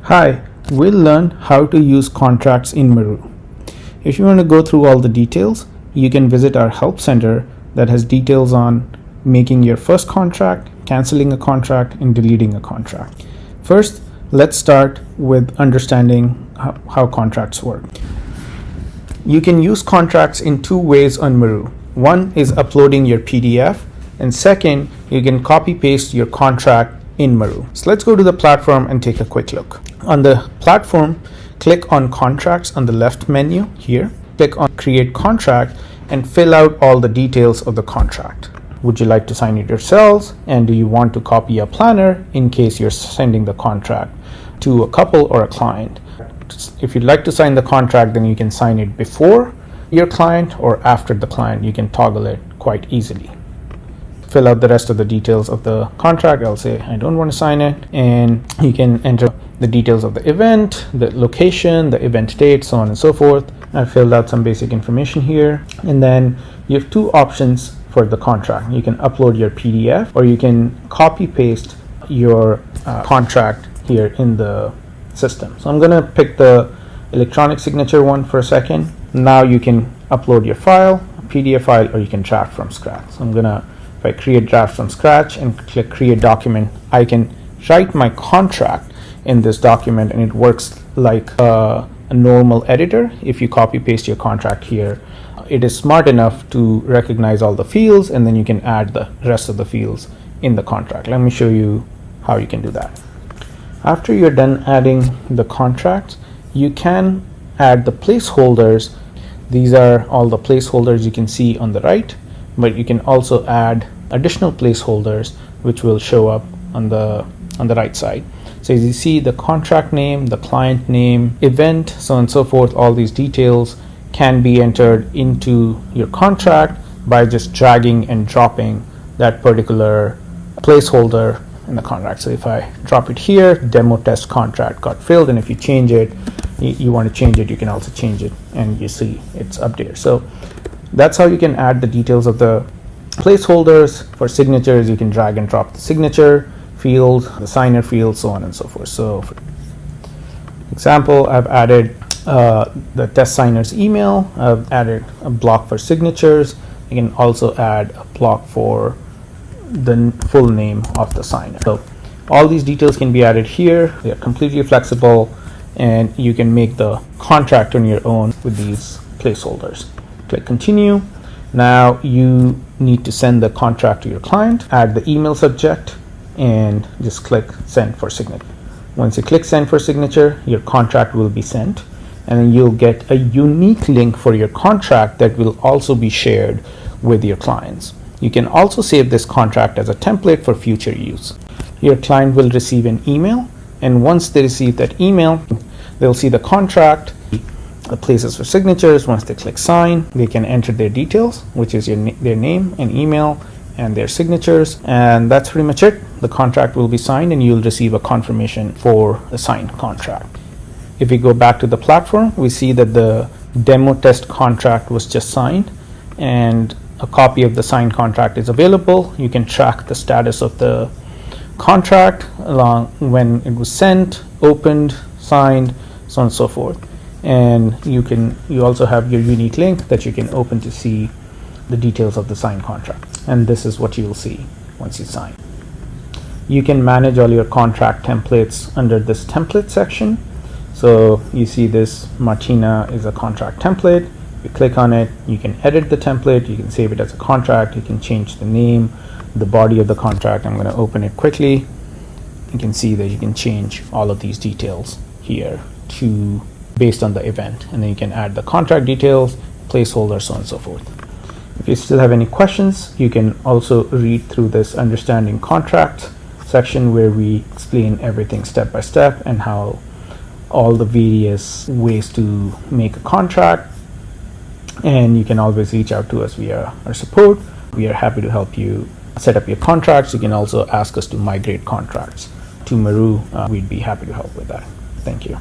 Hi, we'll learn how to use contracts in Maroo. If you want to go through all the details, you can visit our help center that has details on making your first contract, canceling a contract, and deleting a contract. First, let's start with understanding how contracts work. You can use contracts in two ways on Maroo. One is uploading your PDF, and second, you can copy paste your contract in Maroo. So let's go to the platform and take a quick look. On the platform, click on Contracts on the left menu here. Click on Create Contract and fill out all the details of the contract. Would you like to sign it yourselves? And do you want to copy a planner in case you're sending the contract to a couple or a client? If you'd like to sign the contract, then you can sign it before your client or after the client. You can toggle it quite easily. Fill out the rest of the details of the contract. I'll say I don't want to sign it, and you can enter the details of the event, the location, the event date, so on and so forth. I filled out some basic information here, and then you have two options for the contract. You can upload your PDF, or you can copy paste your contract here in the system. So I'm going to pick the electronic signature one for a second. Now you can upload your file, a PDF file, or you can draft from scratch. So I'm going to, if I create draft from scratch and click create document, I can write my contract in this document, and it works like a normal editor. If you copy paste your contract here, it is smart enough to recognize all the fields, and then you can add the rest of the fields in the contract. Let me show you how you can do that. After you're done adding the contracts, you can add the placeholders. These are all the placeholders you can see on the right, but you can also add additional placeholders which will show up on the right side. So as you see, the contract name, the client name, event, so on and so forth, all these details can be entered into your contract by just dragging and dropping that particular placeholder in the contract. So if I drop it here, demo test contract got filled, and if you change it, you want to change it, you can also change it, and you see it's up there. So that's how you can add the details of the placeholders. For signatures, you can drag and drop the signature field, the signer field, so on and so forth. So for example, I've added the test signer's email. I've added a block for signatures. You can also add a block for the full name of the signer. So all these details can be added here. They are completely flexible, and you can make the contract on your own with these placeholders. Click continue. Now you need to send the contract to your client. Add the email subject and just click send for signature. Once you click send for signature, your contract will be sent, and then you'll get a unique link for your contract that will also be shared with your clients. You can also save this contract as a template for future use. Your client will receive an email, and once they receive that email, they'll see the contract, the places for signatures. Once they click sign, they can enter their details, which is their name and email and their signatures, and that's pretty much it. The contract will be signed, and you'll receive a confirmation for the signed contract. If we go back to the platform, we see that the demo test contract was just signed, and a copy of the signed contract is available. You can track the status of the contract along when it was sent, opened, signed, so on and so forth. And you also have your unique link that you can open to see the details of the signed contract. And this is what you will see once you sign. You can manage all your contract templates under this template section. So you see this Martina is a contract template. You click on it, you can edit the template, you can save it as a contract, you can change the name, the body of the contract. I'm going to open it quickly. You can see that you can change all of these details here to based on the event, and then you can add the contract details, placeholders, so on and so forth. If you still have any questions, you can also read through this understanding contract section where we explain everything step by step and how all the various ways to make a contract. And you can always reach out to us via our support. We are happy to help you set up your contracts. You can also ask us to migrate contracts to Maroo. We'd be happy to help with that. Thank you.